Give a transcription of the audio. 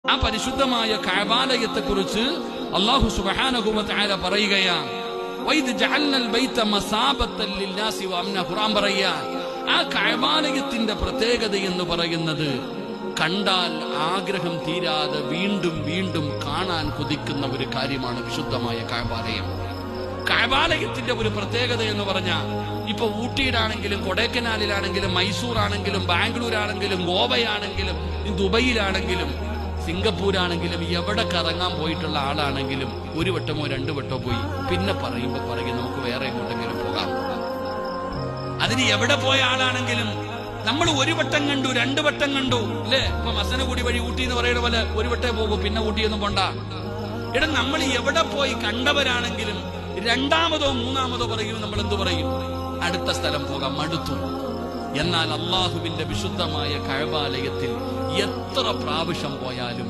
ആ പരിശുദ്ധമായ കഅബാലയത്തെക്കുറിച്ച് അല്ലാഹു സുബ്ഹാനഹു വ തആല പറയുകയാണ്, വൈദ് ജഅൽനൽ ബൈത മസാബത്തൻ ലിന്നാസി വഅംന. ഖുർആൻ പറയുകയാണ്, ആ കഅബാലയത്തിന്റെ പ്രത്യേകത എന്ന് പറയുന്നത് കണ്ടാൽ ആഗ്രഹം തീരാതെ വീണ്ടും വീണ്ടും കാണാൻ കൊതിക്കുന്ന ഒരു കാര്യമാണ് വിശുദ്ധമായ കഅബാലയം. കഅബാലയത്തിന്റെ ഒരു പ്രത്യേകത എന്ന് പറഞ്ഞാൽ, ഇപ്പൊ ഊട്ടിയിലാണെങ്കിലും കൊടൈക്കനാലിലാണെങ്കിലും മൈസൂർ ആണെങ്കിലും ബാംഗ്ലൂരാണെങ്കിലും ഗോവയാണെങ്കിലും ദുബൈയിലാണെങ്കിലും സിംഗപ്പൂരാണെങ്കിലും എവിടെ കറങ്ങാൻ പോയിട്ടുള്ള ആളാണെങ്കിലും ഒരു വട്ടമോ രണ്ടു വട്ടമോ പോയി പിന്നെ പറയും നമുക്ക് വേറെ എങ്ങോട്ടെങ്കിലും പോകാം. അതിന് എവിടെ പോയ ആളാണെങ്കിലും നമ്മൾ ഒരു വട്ടം കണ്ടു രണ്ടു വട്ടം കണ്ടു അല്ലേ? ഇപ്പൊ മസനഗുടി വഴി ഊട്ടി എന്ന് പറയുന്ന പോലെ ഒരു വട്ടേ പോകൂ, പിന്നെ ഊട്ടിയൊന്നും പോണ്ട. ഇട നമ്മൾ എവിടെ പോയി കണ്ടവരാണെങ്കിലും രണ്ടാമതോ മൂന്നാമതോ പറയും നമ്മൾ എന്തു പറയും? അടുത്ത സ്ഥലം പോകാം, മടുത്തു. എന്നാൽ അള്ളാഹുവിന്റെ വിശുദ്ധമായ കഅബാലയത്തിൽ എത്ര പ്രാവശ്യം പോയാലും